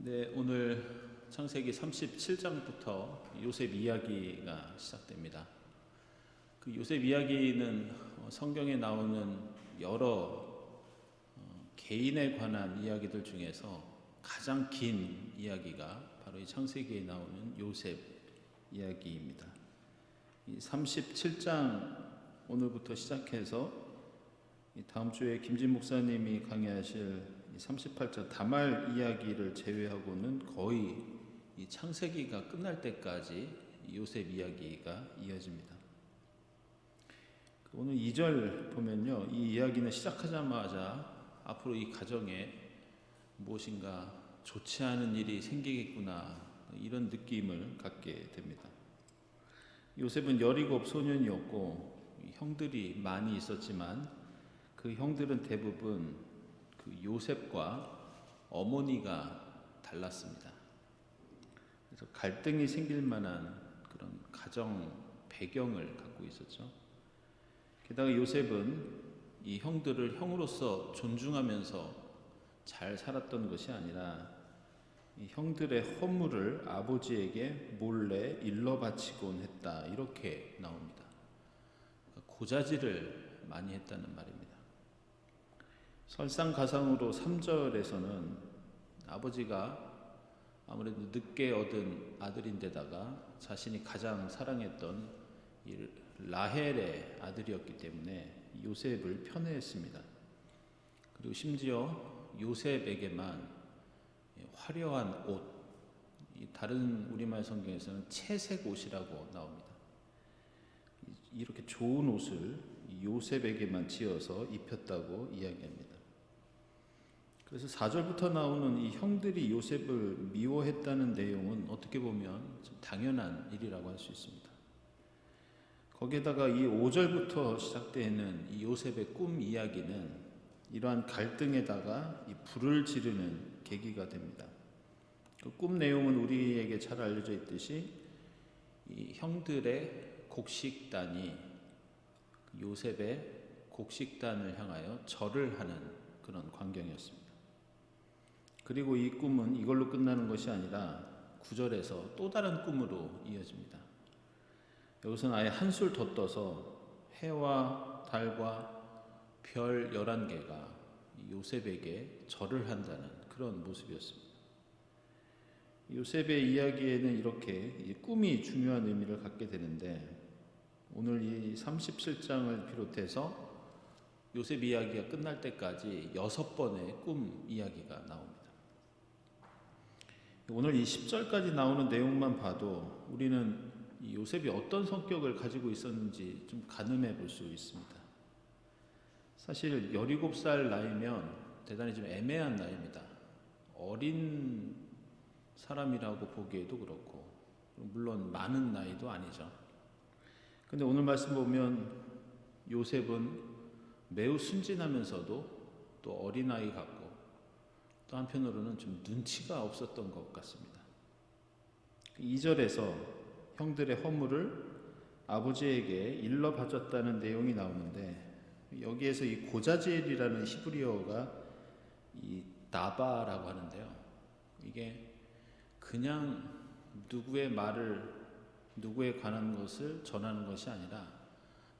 네, 오늘 창세기 37장부터 요셉 이야기가 시작됩니다. 그 요셉 이야기는 성경에 나오는 여러 개인에 관한 이야기들 중에서 가장 긴 이야기가 바로 이 창세기에 나오는 요셉 이야기입니다. 이 37장 오늘부터 시작해서 다음 주에 김진 목사님이 강의하실 38장 다말 이야기를 제외하고는 거의 이 창세기가 끝날 때까지 요셉 이야기가 이어집니다. 오늘 2절 보면요, 이 이야기는 시작하자마자 앞으로 이 가정에 무엇인가 좋지 않은 일이 생기겠구나, 이런 느낌을 갖게 됩니다. 요셉은 17 소년이었고 형들이 많이 있었지만 그 형들은 대부분 그 요셉과 어머니가 달랐습니다. 그래서 갈등이 생길 만한 그런 가정 배경을 갖고 있었죠. 게다가 요셉은 이 형들을 형으로서 존중하면서 잘 살았던 것이 아니라 이 형들의 허물을 아버지에게 몰래 일러 바치곤 했다, 이렇게 나옵니다. 그러니까 고자질을 많이 했다는 말입니다. 설상가상으로 3절에서는 아버지가 아무래도 늦게 얻은 아들인데다가 자신이 가장 사랑했던 이 라헬의 아들이었기 때문에 요셉을 편애했습니다. 그리고 심지어 요셉에게만 화려한 옷, 다른 우리말 성경에서는 채색 옷이라고 나옵니다. 이렇게 좋은 옷을 요셉에게만 지어서 입혔다고 이야기합니다. 그래서 4절부터 나오는 이 형들이 요셉을 미워했다는 내용은 어떻게 보면 좀 당연한 일이라고 할 수 있습니다. 거기에다가 이 5절부터 시작되는 이 요셉의 꿈 이야기는 이러한 갈등에다가 이 불을 지르는 계기가 됩니다. 그 꿈 내용은 우리에게 잘 알려져 있듯이 이 형들의 곡식단이 요셉의 곡식단을 향하여 절을 하는 그런 광경이었습니다. 그리고 이 꿈은 이걸로 끝나는 것이 아니라 9절에서 또 다른 꿈으로 이어집니다. 여기서는 아예 한술 더 떠서 해와 달과 별 11개가 요셉에게 절을 한다는 그런 모습이었습니다. 요셉의 이야기에는 이렇게 꿈이 중요한 의미를 갖게 되는데, 오늘 이 37장을 비롯해서 요셉 이야기가 끝날 때까지 6번의 꿈 이야기가 나옵니다. 오늘 이 10절까지 나오는 내용만 봐도 우리는 이 요셉이 어떤 성격을 가지고 있었는지 좀 가늠해 볼 수 있습니다. 사실 17살 나이면 대단히 좀 애매한 나이입니다. 어린 사람이라고 보기에도 그렇고, 물론 많은 나이도 아니죠. 근데 오늘 말씀 보면 요셉은 매우 순진하면서도 또 어린아이 같고, 또 한편으로는 좀 눈치가 없었던 것 같습니다. 2절에서 형들의 허물을 아버지에게 일러 바쳤다는 내용이 나오는데, 여기에서 이 고자질이라는 히브리어가 이 나바라고 하는데요, 이게 그냥 누구의 말을, 누구에 관한 것을 전하는 것이 아니라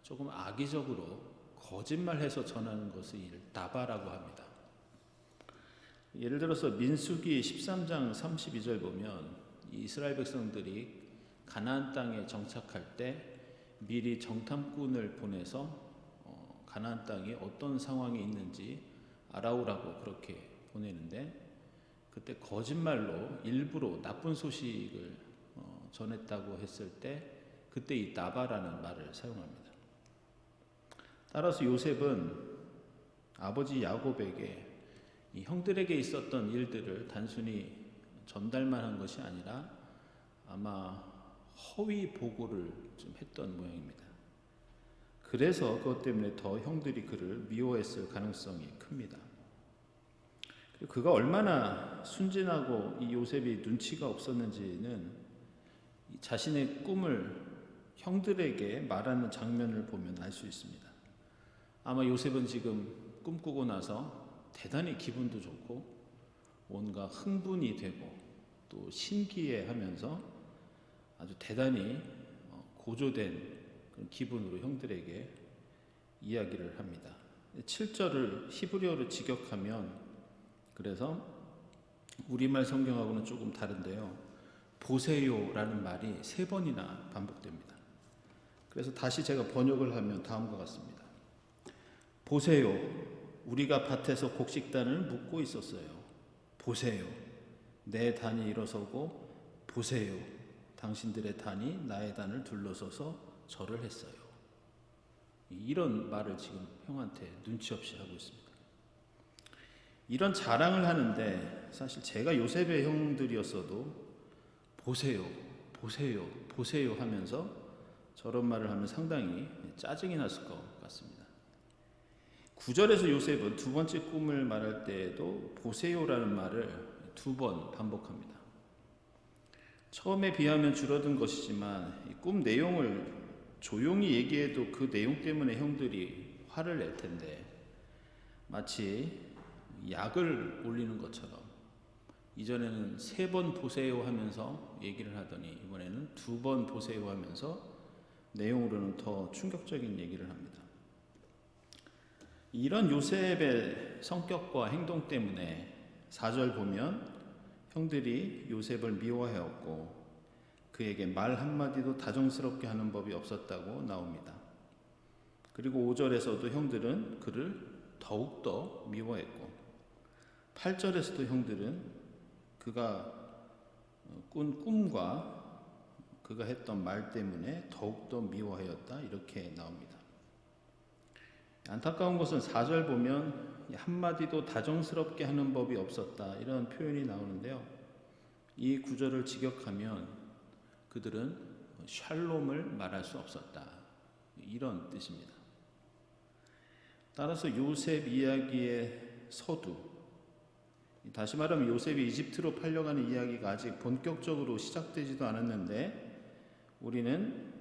조금 악의적으로 거짓말해서 전하는 것을 나바라고 합니다. 예를 들어서 민수기 13장 32절 보면 이스라엘 백성들이 가나안 땅에 정착할 때 미리 정탐꾼을 보내서 가나안 땅이 어떤 상황이 있는지 알아오라고 그렇게 보내는데, 그때 거짓말로 일부러 나쁜 소식을 전했다고 했을 때 그때 이 나바라는 말을 사용합니다. 따라서 요셉은 아버지 야곱에게 이 형들에게 있었던 일들을 단순히 전달만 한 것이 아니라 아마 허위 보고를 좀 했던 모양입니다. 그래서 그것 때문에 더 형들이 그를 미워했을 가능성이 큽니다. 그리고 그가 얼마나 순진하고 이 요셉이 눈치가 없었는지는 자신의 꿈을 형들에게 말하는 장면을 보면 알 수 있습니다. 아마 요셉은 지금 꿈꾸고 나서 대단히 기분도 좋고 뭔가 흥분이 되고 또 신기해하면서 아주 대단히 고조된 그런 기분으로 형들에게 이야기를 합니다. 7절을 히브리어로 직역하면, 그래서 우리말 성경하고는 조금 다른데요, 보세요라는 말이 3번이나 반복됩니다. 그래서 다시 제가 번역을 하면 다음과 같습니다. 보세요, 우리가 밭에서 곡식단을 묶고 있었어요. 보세요, 내 단이 일어서고, 보세요, 당신들의 단이 나의 단을 둘러서서 절을 했어요. 이런 말을 지금 형한테 눈치 없이 하고 있습니다. 이런 자랑을 하는데, 사실 제가 요셉의 형들이었어도 보세요, 보세요, 보세요 하면서 저런 말을 하면 상당히 짜증이 났을 것 같습니다. 9절에서 요셉은 두 번째 꿈을 말할 때에도 보세요라는 말을 2번 반복합니다. 처음에 비하면 줄어든 것이지만 이 꿈 내용을 조용히 얘기해도 그 내용 때문에 형들이 화를 낼 텐데, 마치 약을 올리는 것처럼 이전에는 3번 보세요 하면서 얘기를 하더니 이번에는 2번 보세요 하면서 내용으로는 더 충격적인 얘기를 합니다. 이런 요셉의 성격과 행동 때문에 4절 보면 형들이 요셉을 미워해왔고 그에게 말 한마디도 다정스럽게 하는 법이 없었다고 나옵니다. 그리고 5절에서도 형들은 그를 더욱더 미워했고, 8절에서도 형들은 그가 꾼 꿈과 그가 했던 말 때문에 더욱더 미워하였다, 이렇게 나옵니다. 안타까운 것은 4절 보면 한마디도 다정스럽게 하는 법이 없었다, 이런 표현이 나오는데요, 이 구절을 직역하면 그들은 샬롬을 말할 수 없었다, 이런 뜻입니다. 따라서 요셉 이야기의 서두, 다시 말하면 요셉이 이집트로 팔려가는 이야기가 아직 본격적으로 시작되지도 않았는데 우리는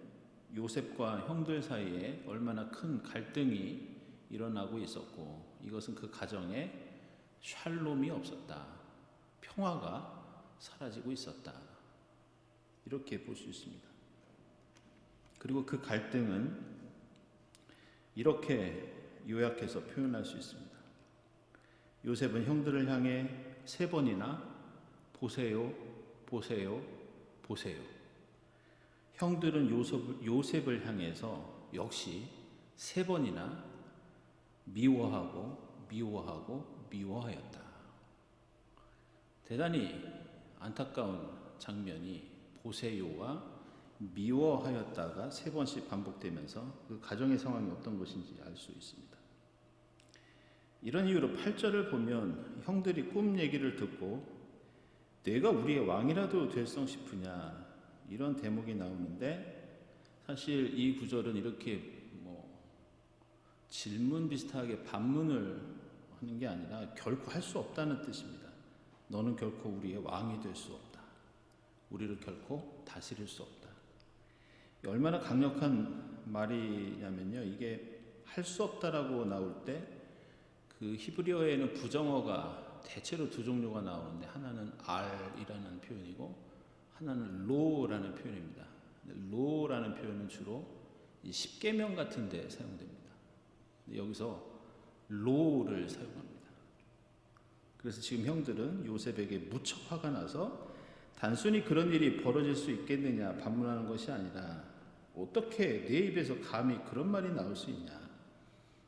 요셉과 형들 사이에 얼마나 큰 갈등이 일어나고 있었고, 이것은 그 가정에 샬롬이 없었다, 평화가 사라지고 있었다, 이렇게 볼 수 있습니다. 그리고 그 갈등은 이렇게 요약해서 표현할 수 있습니다. 요셉은 형들을 향해 3번이나 보세요, 보세요, 보세요. 형들은 요셉을 향해서 역시 3번이나 미워하고 미워하고 미워하였다. 대단히 안타까운 장면이 보세요와 미워하였다가 3번씩 반복되면서 그 가정의 상황이 어떤 것인지 알 수 있습니다. 이런 이유로 8절을 보면 형들이 꿈 얘기를 듣고 내가 우리의 왕이라도 될성 싶으냐, 이런 대목이 나오는데, 사실 이 구절은 이렇게 질문 비슷하게 반문을 하는 게 아니라 결코 할 수 없다는 뜻입니다. 너는 결코 우리의 왕이 될 수 없다, 우리를 결코 다스릴 수 없다. 얼마나 강력한 말이냐면요, 이게 할 수 없다라고 나올 때 그 히브리어에는 부정어가 대체로 2 종류가 나오는데, 하나는 R이라는 표현이고 하나는 Law라는 표현입니다. Law라는 표현은 주로 10계명 같은 데 사용됩니다. 여기서 Law를 사용합니다. 그래서 지금 형들은 요셉에게 무척 화가 나서 단순히 그런 일이 벌어질 수 있겠느냐 반문하는 것이 아니라, 어떻게 내 입에서 감히 그런 말이 나올 수 있냐,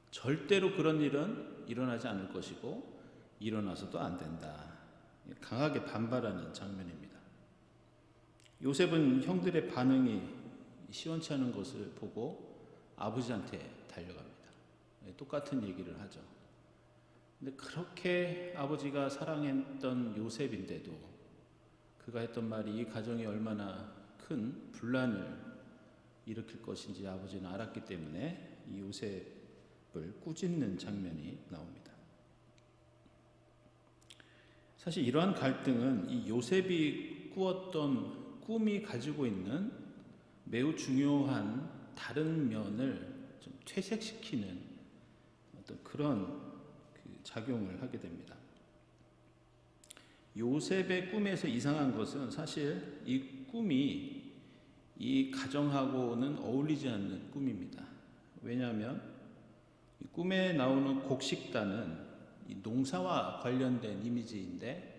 절대로 그런 일은 일어나지 않을 것이고 일어나서도 안 된다, 강하게 반발하는 장면입니다. 요셉은 형들의 반응이 시원치 않은 것을 보고 아버지한테 달려갑니다. 똑같은 얘기를 하죠. 근데 그렇게 아버지가 사랑했던 요셉인데도 그가 했던 말이 이 가정에 얼마나 큰 분란을 일으킬 것인지 아버지는 알았기 때문에 이 요셉을 꾸짖는 장면이 나옵니다. 사실 이러한 갈등은 이 요셉이 꾸었던 꿈이 가지고 있는 매우 중요한 다른 면을 좀 퇴색시키는 어떤 그런 작용을 하게 됩니다. 요셉의 꿈에서 이상한 것은 사실 이 꿈이 이 가정하고는 어울리지 않는 꿈입니다. 왜냐하면 이 꿈에 나오는 곡식단은 이 농사와 관련된 이미지인데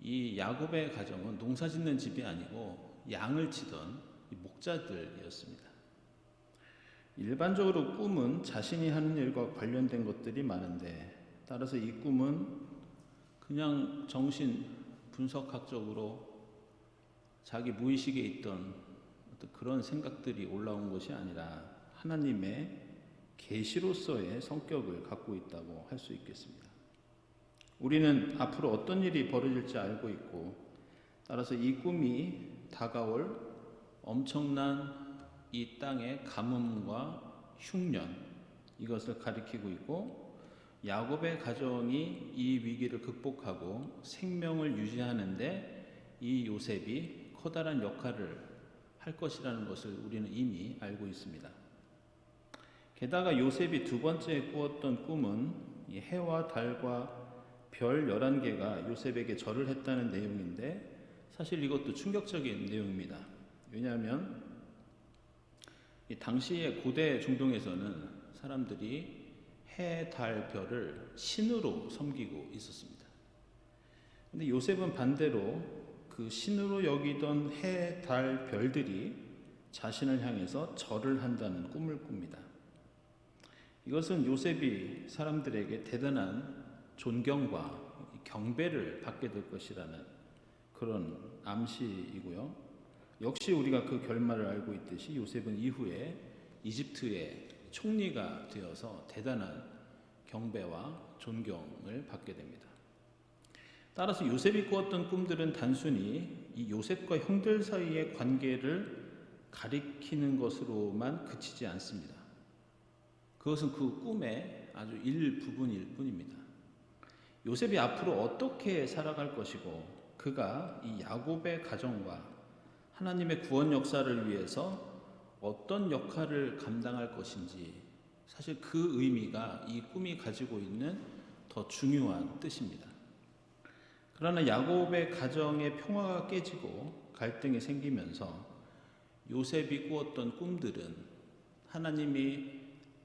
이 야곱의 가정은 농사 짓는 집이 아니고 양을 치던 목자들이었습니다. 일반적으로 꿈은 자신이 하는 일과 관련된 것들이 많은데 따라서 이 꿈은 그냥 정신 분석학적으로 자기 무의식에 있던 어떤 그런 생각들이 올라온 것이 아니라 하나님의 계시로서의 성격을 갖고 있다고 할 수 있겠습니다. 우리는 앞으로 어떤 일이 벌어질지 알고 있고 따라서 이 꿈이 다가올 엄청난 이 땅의 가뭄과 흉년 이것을 가리키고 있고 야곱의 가정이 이 위기를 극복하고 생명을 유지하는데 이 요셉이 커다란 역할을 할 것이라는 것을 우리는 이미 알고 있습니다. 게다가 요셉이 두 번째 꾸었던 꿈은 이 해와 달과 별 11개가 요셉에게 절을 했다는 내용인데 사실 이것도 충격적인 내용입니다. 왜냐하면 이 당시의 고대 중동에서는 사람들이 해, 달, 별을 신으로 섬기고 있었습니다. 근데 요셉은 반대로 그 신으로 여기던 해, 달, 별들이 자신을 향해서 절을 한다는 꿈을 꿉니다. 이것은 요셉이 사람들에게 대단한 존경과 경배를 받게 될 것이라는 그런 암시이고요. 역시 우리가 그 결말을 알고 있듯이 요셉은 이후에 이집트의 총리가 되어서 대단한 경배와 존경을 받게 됩니다. 따라서 요셉이 꾸었던 꿈들은 단순히 이 요셉과 형들 사이의 관계를 가리키는 것으로만 그치지 않습니다. 그것은 그 꿈의 아주 일부분일 뿐입니다. 요셉이 앞으로 어떻게 살아갈 것이고 그가 이 야곱의 가정과 하나님의 구원 역사를 위해서 어떤 역할을 감당할 것인지 사실 그 의미가 이 꿈이 가지고 있는 더 중요한 뜻입니다. 그러나 야곱의 가정의 평화가 깨지고 갈등이 생기면서 요셉이 꾸었던 꿈들은 하나님이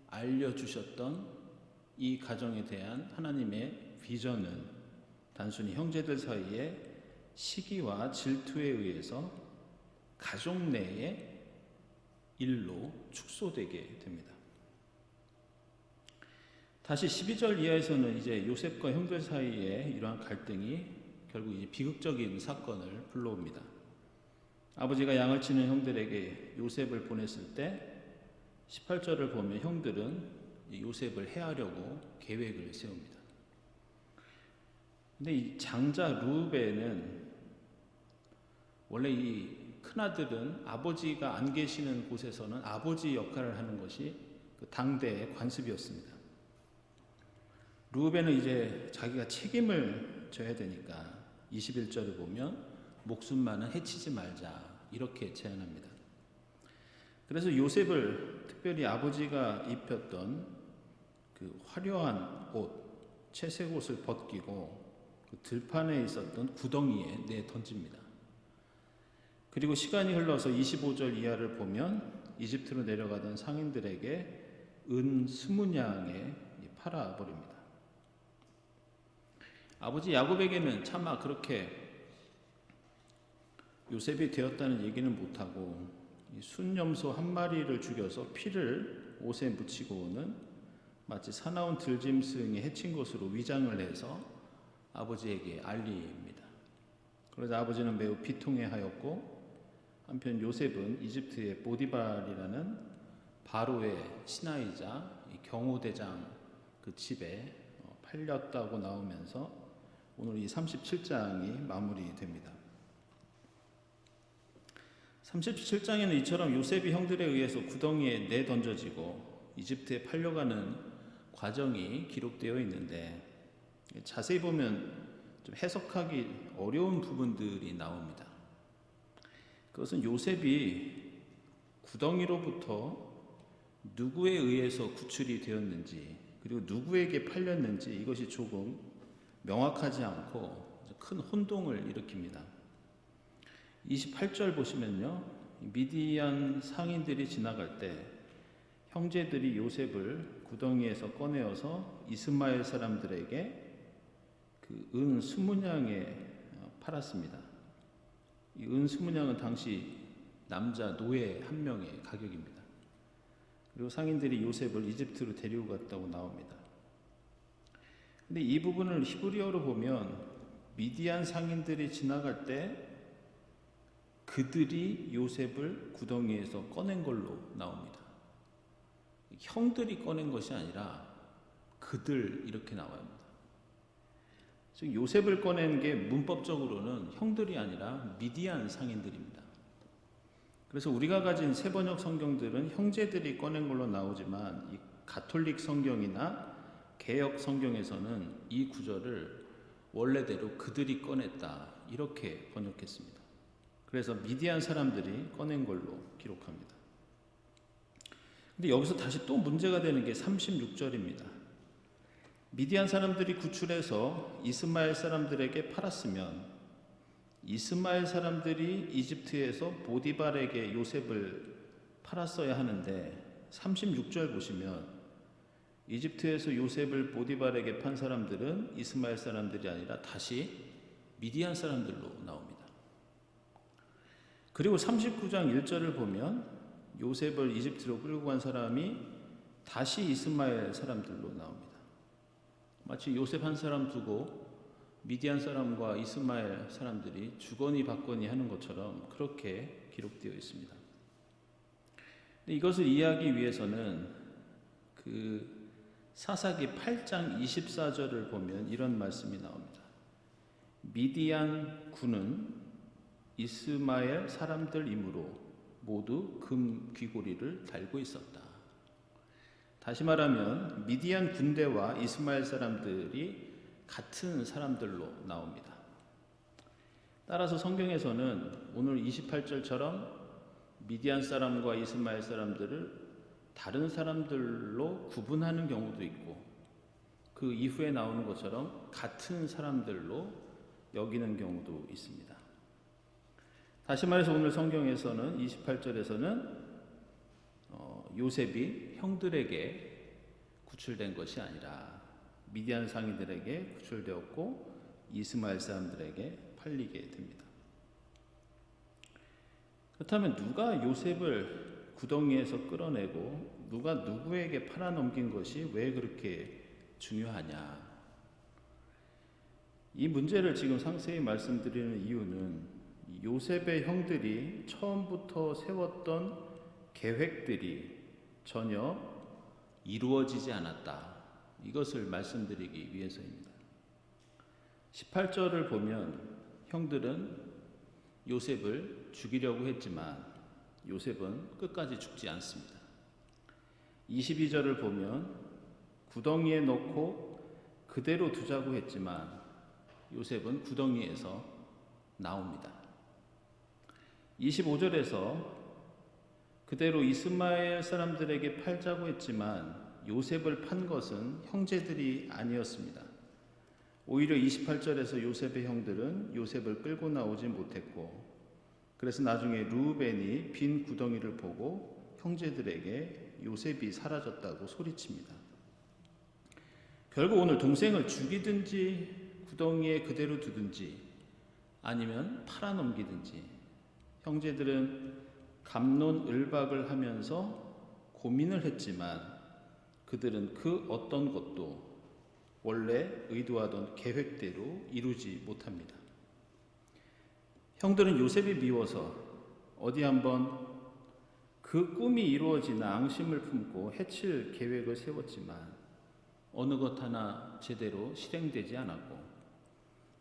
알려주셨던 이 가정에 대한 하나님의 비전은 단순히 형제들 사이의 시기와 질투에 의해서 가족 내의 일로 축소되게 됩니다. 다시 12절 이하에서는 이제 요셉과 형들 사이의 이러한 갈등이 결국 이제 비극적인 사건을 불러옵니다. 아버지가 양을 치는 형들에게 요셉을 보냈을 때 18절을 보면 형들은 요셉을 해하려고 계획을 세웁니다. 근데 이 장자 르우벤은 원래 이 큰아들은 아버지가 안 계시는 곳에서는 아버지 역할을 하는 것이 그 당대의 관습이었습니다. 르우벤은 이제 자기가 책임을 져야 되니까 21절을 보면 목숨만은 해치지 말자 이렇게 제안합니다. 그래서 요셉을 특별히 아버지가 입혔던 그 화려한 옷, 채색 옷을 벗기고 그 들판에 있었던 구덩이에 내 던집니다. 그리고 시간이 흘러서 25절 이하를 보면 이집트로 내려가던 상인들에게 은 20냥에 팔아버립니다. 아버지 야곱에게는 차마 그렇게 요셉이 되었다는 얘기는 못하고 순염소 한 마리를 죽여서 피를 옷에 묻히고는 마치 사나운 들짐승이 해친 것으로 위장을 해서 아버지에게 알립니다. 그러자 아버지는 매우 비통해하였고 한편 요셉은 이집트의 보디발이라는 바로의 신하이자 경호대장 그 집에 팔렸다고 나오면서 오늘 이 37장이 마무리됩니다. 37장에는 이처럼 요셉이 형들에 의해서 구덩이에 내던져지고 이집트에 팔려가는 과정이 기록되어 있는데 자세히 보면 좀 해석하기 어려운 부분들이 나옵니다. 그것은 요셉이 구덩이로부터 누구에 의해서 구출이 되었는지 그리고 누구에게 팔렸는지 이것이 조금 명확하지 않고 큰 혼동을 일으킵니다. 28절 보시면요, 미디안 상인들이 지나갈 때 형제들이 요셉을 구덩이에서 꺼내어서 이스마엘 사람들에게 그 은 20냥에 팔았습니다. 이 은 20냥은 당시 남자 노예 한 명의 가격입니다. 그리고 상인들이 요셉을 이집트로 데리고 갔다고 나옵니다. 근데 이 부분을 히브리어로 보면 미디안 상인들이 지나갈 때 그들이 요셉을 구덩이에서 꺼낸 걸로 나옵니다. 형들이 꺼낸 것이 아니라 그들 이렇게 나옵니다. 즉 요셉을 꺼낸 게 문법적으로는 형들이 아니라 미디안 상인들입니다. 그래서 우리가 가진 세번역 성경들은 형제들이 꺼낸 걸로 나오지만 이 가톨릭 성경이나 개역 성경에서는 이 구절을 원래대로 그들이 꺼냈다 이렇게 번역했습니다. 그래서 미디안 사람들이 꺼낸 걸로 기록합니다. 근데 여기서 다시 또 문제가 되는 게 36절입니다. 미디안 사람들이 구출해서 이스마엘 사람들에게 팔았으면 이스마엘 사람들이 이집트에서 보디발에게 요셉을 팔았어야 하는데 36절 보시면 이집트에서 요셉을 보디발에게 판 사람들은 이스마엘 사람들이 아니라 다시 미디안 사람들로 나옵니다. 그리고 39장 1절을 보면 요셉을 이집트로 끌고 간 사람이 다시 이스마엘 사람들로 나옵니다. 마치 요셉 한 사람 두고 미디안 사람과 이스마엘 사람들이 주거니 받거니 하는 것처럼 그렇게 기록되어 있습니다. 이것을 이해하기 위해서는 그 사사기 8장 24절을 보면 이런 말씀이 나옵니다. 미디안 군은 이스마엘 사람들이므로 모두 금 귀고리를 달고 있었다. 다시 말하면 미디안 군대와 이스마엘 사람들이 같은 사람들로 나옵니다. 따라서 성경에서는 오늘 28절처럼 미디안 사람과 이스마엘 사람들을 다른 사람들로 구분하는 경우도 있고 그 이후에 나오는 것처럼 같은 사람들로 여기는 경우도 있습니다. 다시 말해서 오늘 성경에서는 28절에서는 요셉이 형들에게 구출된 것이 아니라 미디안 상인들에게 구출되었고 이스마엘 사람들에게 팔리게 됩니다. 그렇다면 누가 요셉을 구덩이에서 끌어내고 누가 누구에게 팔아넘긴 것이 왜 그렇게 중요하냐? 이 문제를 지금 상세히 말씀드리는 이유는 요셉의 형들이 처음부터 세웠던 계획들이 전혀 이루어지지 않았다. 이것을 말씀드리기 위해서입니다. 18절을 보면 형들은 요셉을 죽이려고 했지만 요셉은 끝까지 죽지 않습니다. 22절을 보면 구덩이에 넣고 그대로 두자고 했지만 요셉은 구덩이에서 나옵니다. 25절에서 그대로 이스마엘 사람들에게 팔자고 했지만 요셉을 판 것은 형제들이 아니었습니다. 오히려 28절에서 요셉의 형들은 요셉을 끌고 나오지 못했고 그래서 나중에 르우벤이 빈 구덩이를 보고 형제들에게 요셉이 사라졌다고 소리칩니다. 결국 오늘 동생을 죽이든지 구덩이에 그대로 두든지 아니면 팔아넘기든지 형제들은 갑론을박을 하면서 고민을 했지만 그들은 그 어떤 것도 원래 의도하던 계획대로 이루지 못합니다. 형들은 요셉이 미워서 어디 한번 그 꿈이 이루어지나 앙심을 품고 해칠 계획을 세웠지만 어느 것 하나 제대로 실행되지 않았고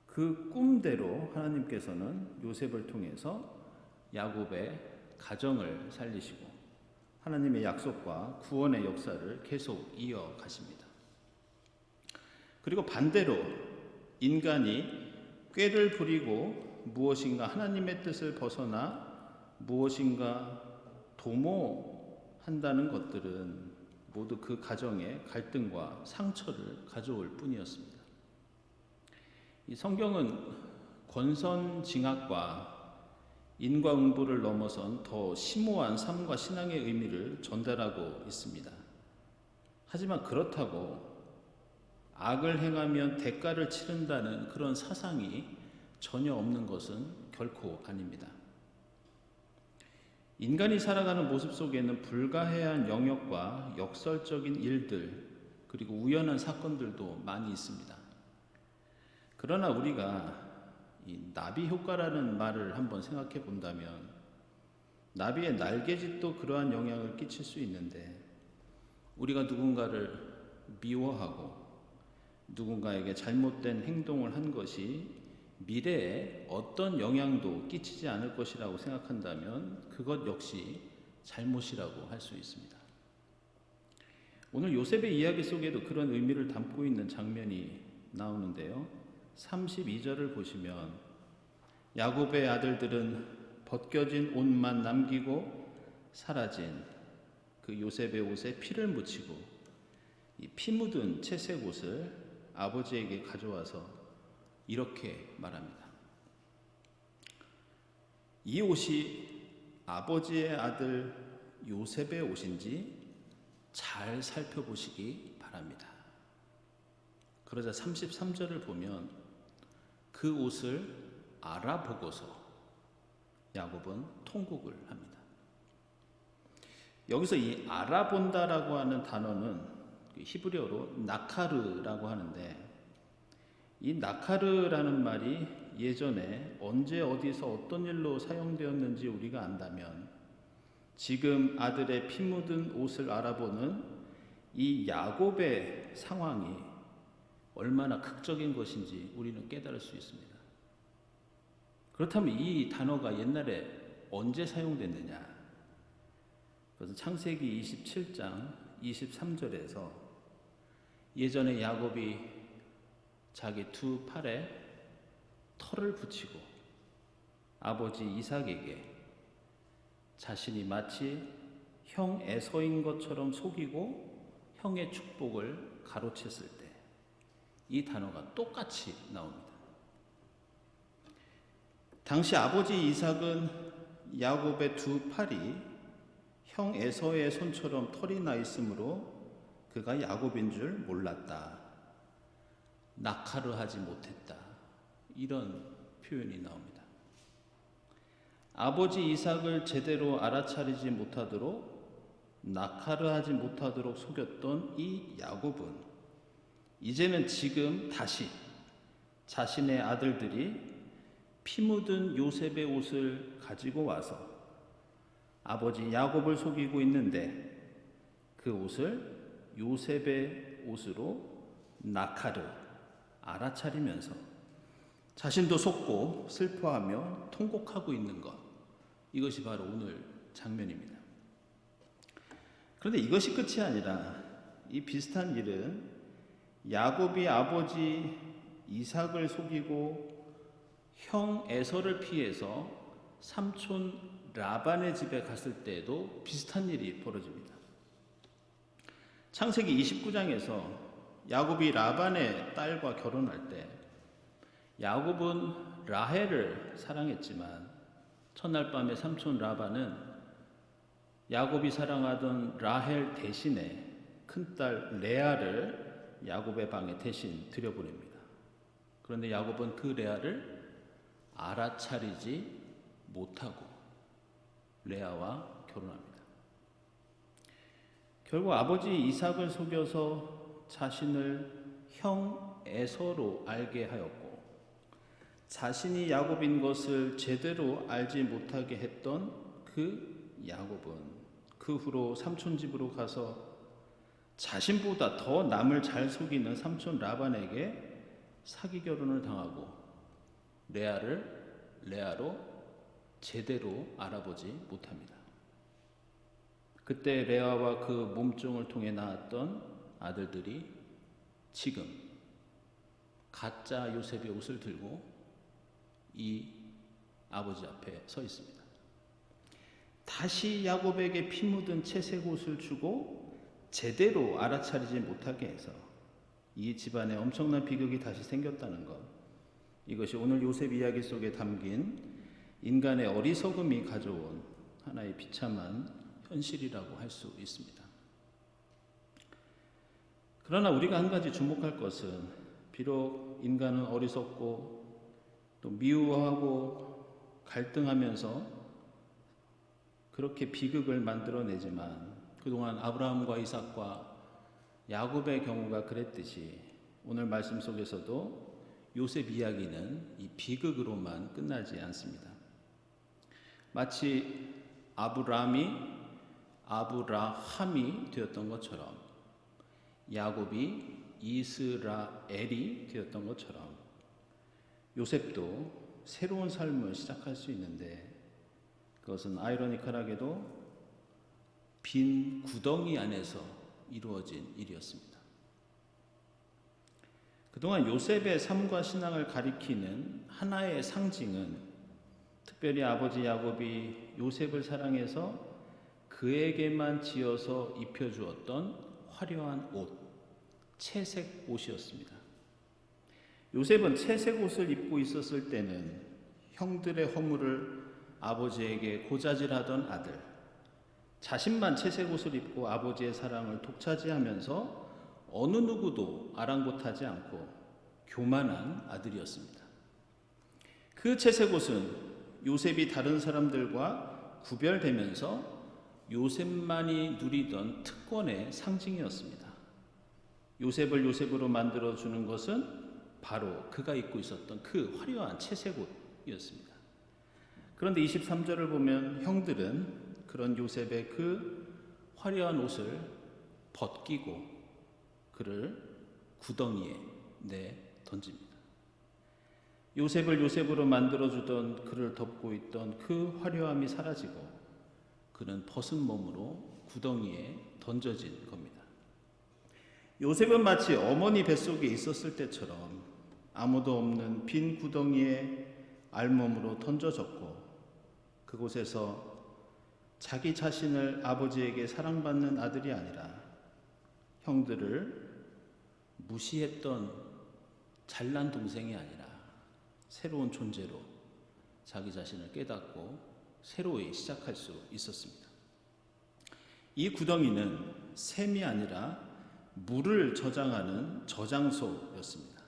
그 꿈대로 하나님께서는 요셉을 통해서 야곱의 가정을 살리시고 하나님의 약속과 구원의 역사를 계속 이어가십니다. 그리고 반대로 인간이 꾀를 부리고 무엇인가 하나님의 뜻을 벗어나 무엇인가 도모한다는 것들은 모두 그 가정에 갈등과 상처를 가져올 뿐이었습니다. 이 성경은 권선징악과 인과응보를 넘어선 더 심오한 삶과 신앙의 의미를 전달하고 있습니다. 하지만 그렇다고 악을 행하면 대가를 치른다는 그런 사상이 전혀 없는 것은 결코 아닙니다. 인간이 살아가는 모습 속에는 불가해한 영역과 역설적인 일들, 그리고 우연한 사건들도 많이 있습니다. 그러나 우리가 이 나비 효과라는 말을 한번 생각해 본다면, 나비의 날개짓도 그러한 영향을 끼칠 수 있는데, 우리가 누군가를 미워하고 누군가에게 잘못된 행동을 한 것이 미래에 어떤 영향도 끼치지 않을 것이라고 생각한다면 그것 역시 잘못이라고 할 수 있습니다. 오늘 요셉의 이야기 속에도 그런 의미를 담고 있는 장면이 나오는데요. 32절을 보시면 야곱의 아들들은 벗겨진 옷만 남기고 사라진 그 요셉의 옷에 피를 묻히고 이 피 묻은 채색 옷을 아버지에게 가져와서 이렇게 말합니다. 이 옷이 아버지의 아들 요셉의 옷인지 잘 살펴보시기 바랍니다. 그러자 33절을 보면 그 옷을 알아보고서 야곱은 통곡을 합니다. 여기서 이 알아본다라고 하는 단어는 히브리어로 나카르라고 하는데, 이 나카르라는 말이 예전에 언제 어디서 어떤 일로 사용되었는지 우리가 안다면 지금 아들의 피 묻은 옷을 알아보는 이 야곱의 상황이 얼마나 극적인 것인지 우리는 깨달을 수 있습니다. 그렇다면 이 단어가 옛날에 언제 사용됐느냐? 그것은 창세기 27장 23절에서 예전에 야곱이 자기 두 팔에 털을 붙이고 아버지 이삭에게 자신이 마치 형 에서인 것처럼 속이고 형의 축복을 가로챘을 때 이 단어가 똑같이 나옵니다. 당시 아버지 이삭은 야곱의 두 팔이 형 에서의 손처럼 털이 나 있으므로 그가 야곱인 줄 몰랐다. 나카르하지 못했다. 이런 표현이 나옵니다. 아버지 이삭을 제대로 알아차리지 못하도록, 나카르하지 못하도록 속였던 이 야곱은 이제는 지금 다시 자신의 아들들이 피 묻은 요셉의 옷을 가지고 와서 아버지 야곱을 속이고 있는데 그 옷을 요셉의 옷으로 나카르, 알아차리면서 자신도 속고 슬퍼하며 통곡하고 있는 것, 이것이 바로 오늘 장면입니다. 그런데 이것이 끝이 아니라 이 비슷한 일은 야곱이 아버지 이삭을 속이고 형 에서를 피해서 삼촌 라반의 집에 갔을 때에도 비슷한 일이 벌어집니다. 창세기 29장에서 야곱이 라반의 딸과 결혼할 때 야곱은 라헬을 사랑했지만 첫날 밤에 삼촌 라반은 야곱이 사랑하던 라헬 대신에 큰딸 레아를 야곱의 방에 대신 들여보냅니다. 그런데 야곱은 그 레아를 알아차리지 못하고 레아와 결혼합니다. 결국 아버지 이삭을 속여서 자신을 형 에서로 알게 하였고, 자신이 야곱인 것을 제대로 알지 못하게 했던 그 야곱은 그 후로 삼촌 집으로 가서 자신보다 더 남을 잘 속이는 삼촌 라반에게 사기 결혼을 당하고 레아를 레아로 제대로 알아보지 못합니다. 그때 레아와 그 몸종을 통해 낳았던 아들들이 지금 가짜 요셉의 옷을 들고 이 아버지 앞에 서 있습니다. 다시 야곱에게 피 묻은 채색 옷을 주고 제대로 알아차리지 못하게 해서 이 집안에 엄청난 비극이 다시 생겼다는 것, 이것이 오늘 요셉 이야기 속에 담긴 인간의 어리석음이 가져온 하나의 비참한 현실이라고 할 수 있습니다. 그러나 우리가 한 가지 주목할 것은 비록 인간은 어리석고 또 미워하고 갈등하면서 그렇게 비극을 만들어내지만 그동안 아브라함과 이삭과 야곱의 경우가 그랬듯이 오늘 말씀 속에서도 요셉 이야기는 이 비극으로만 끝나지 않습니다. 마치 아브라함이 되었던 것처럼 야곱이 이스라엘이 되었던 것처럼 요셉도 새로운 삶을 시작할 수 있는데 그것은 아이러니컬하게도 빈 구덩이 안에서 이루어진 일이었습니다. 그동안 요셉의 삶과 신앙을 가리키는 하나의 상징은 특별히 아버지 야곱이 요셉을 사랑해서 그에게만 지어서 입혀주었던 화려한 옷, 채색 옷이었습니다. 요셉은 채색 옷을 입고 있었을 때는 형들의 허물을 아버지에게 고자질하던 아들, 자신만 채색 옷을 입고 아버지의 사랑을 독차지하면서 어느 누구도 아랑곳하지 않고 교만한 아들이었습니다. 그 채색 옷은 요셉이 다른 사람들과 구별되면서 요셉만이 누리던 특권의 상징이었습니다. 요셉을 요셉으로 만들어주는 것은 바로 그가 입고 있었던 그 화려한 채색 옷이었습니다. 그런데 23절을 보면 형들은 그런 요셉의 그 화려한 옷을 벗기고 그를 구덩이에 던집니다. 요셉을 요셉으로 만들어주던 그를 덮고 있던 그 화려함이 사라지고 그는 벗은 몸으로 구덩이에 던져진 겁니다. 요셉은 마치 어머니 뱃속에 있었을 때처럼 아무도 없는 빈 구덩이에 알몸으로 던져졌고 그곳에서 자기 자신을 아버지에게 사랑받는 아들이 아니라 형들을 무시했던 잘난 동생이 아니라 새로운 존재로 자기 자신을 깨닫고 새로이 시작할 수 있었습니다. 이 구덩이는 샘이 아니라 물을 저장하는 저장소였습니다.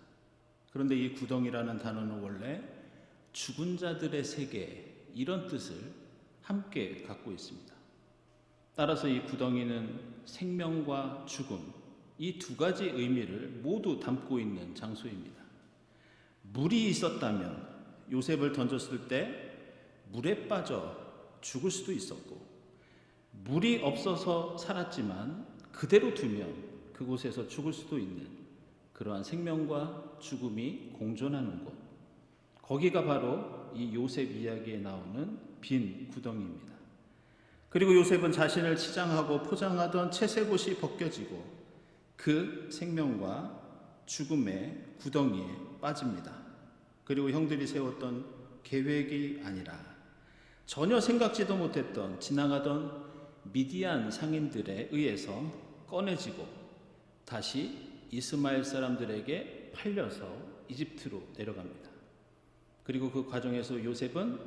그런데 이 구덩이라는 단어는 원래 죽은 자들의 세계 이런 뜻을 함께 갖고 있습니다. 따라서 이 구덩이는 생명과 죽음 이 두 가지 의미를 모두 담고 있는 장소입니다. 물이 있었다면 요셉을 던졌을 때 물에 빠져 죽을 수도 있었고 물이 없어서 살았지만 그대로 두면 그곳에서 죽을 수도 있는 그러한 생명과 죽음이 공존하는 곳, 거기가 바로 이 요셉 이야기에 나오는 빈 구덩이입니다. 그리고 요셉은 자신을 치장하고 포장하던 채색 옷이 벗겨지고 그 생명과 죽음의 구덩이에 빠집니다. 그리고 형들이 세웠던 계획이 아니라 전혀 생각지도 못했던 지나가던 미디안 상인들에 의해서 꺼내지고 다시 이스마엘 사람들에게 팔려서 이집트로 내려갑니다. 그리고 그 과정에서 요셉은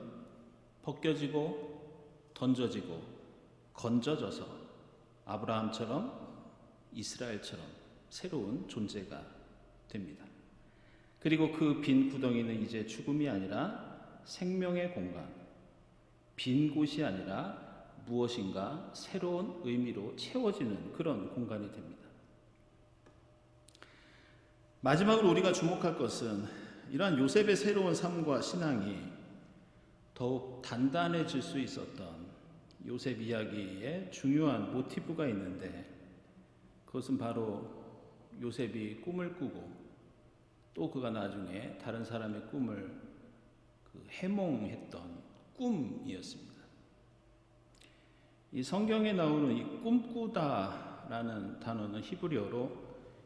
벗겨지고 던져지고 건져져서 아브라함처럼 이스라엘처럼 새로운 존재가 됩니다. 그리고 그 빈 구덩이는 이제 죽음이 아니라 생명의 공간, 빈 곳이 아니라 무엇인가 새로운 의미로 채워지는 그런 공간이 됩니다. 마지막으로 우리가 주목할 것은 이러한 요셉의 새로운 삶과 신앙이 더욱 단단해질 수 있었던 요셉 이야기에 중요한 모티브가 있는데 그것은 바로 요셉이 꿈을 꾸고 또 그가 나중에 다른 사람의 꿈을 해몽했던 꿈이었습니다. 이 성경에 나오는 이 꿈꾸다라는 단어는 히브리어로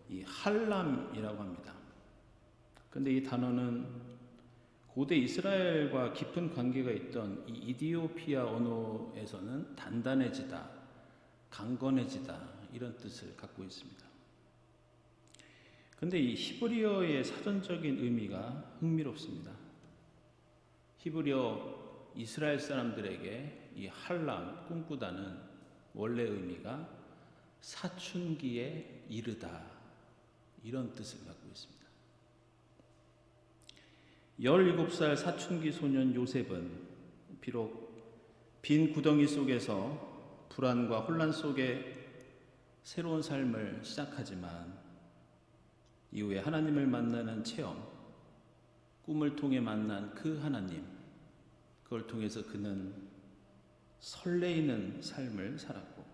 이 할람이라고 합니다. 그런데 이 단어는 고대 이스라엘과 깊은 관계가 있던 이 이디오피아 언어에서는 단단해지다, 강건해지다 이런 뜻을 갖고 있습니다. 근데 이 히브리어의 사전적인 의미가 흥미롭습니다. 히브리어 이스라엘 사람들에게 이 할람, 꿈꾸다는 원래 의미가 사춘기에 이르다, 이런 뜻을 갖고 있습니다. 17살 사춘기 소년 요셉은 비록 빈 구덩이 속에서 불안과 혼란 속에 새로운 삶을 시작하지만 이후에 하나님을 만나는 체험, 꿈을 통해 만난 그 하나님, 그걸 통해서 그는 설레이는 삶을 살았고,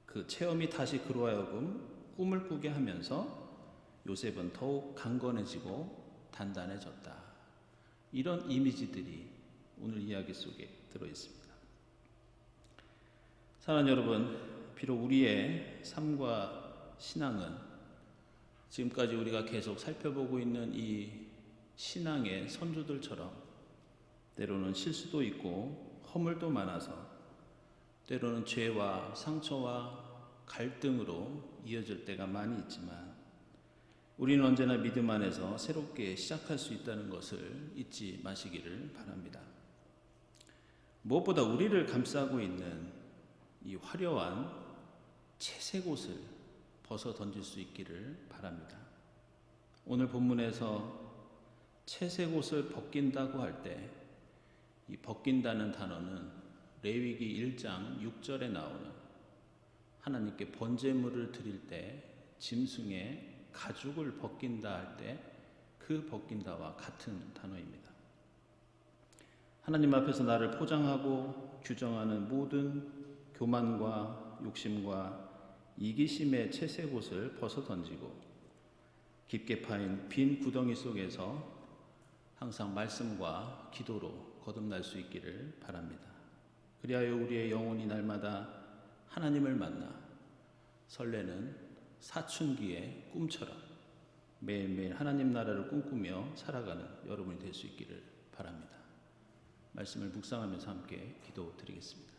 그 체험이 다시 그로 하여금 꿈을 꾸게 하면서 요셉은 더욱 강건해지고 단단해졌다. 이런 이미지들이 오늘 이야기 속에 들어있습니다. 사랑하는 여러분, 비록 우리의 삶과 신앙은 지금까지 우리가 계속 살펴보고 있는 이 신앙의 선조들처럼 때로는 실수도 있고 허물도 많아서 때로는 죄와 상처와 갈등으로 이어질 때가 많이 있지만 우리는 언제나 믿음 안에서 새롭게 시작할 수 있다는 것을 잊지 마시기를 바랍니다. 무엇보다 우리를 감싸고 있는 이 화려한 채색 옷을 벗어 던질 수 있기를 바랍니다. 오늘 본문에서 채색 옷을 벗긴다고 할 때 이 벗긴다는 단어는 레위기 1장 6절에 나오는 하나님께 번제물을 드릴 때 짐승의 가죽을 벗긴다 할 때 그 벗긴다와 같은 단어입니다. 하나님 앞에서 나를 포장하고 규정하는 모든 교만과 욕심과 이기심의 채색 옷을 벗어 던지고 깊게 파인 빈 구덩이 속에서 항상 말씀과 기도로 거듭날 수 있기를 바랍니다. 그리하여 우리의 영혼이 날마다 하나님을 만나 설레는 사춘기의 꿈처럼 매일매일 하나님 나라를 꿈꾸며 살아가는 여러분이 될 수 있기를 바랍니다. 말씀을 묵상하면서 함께 기도드리겠습니다.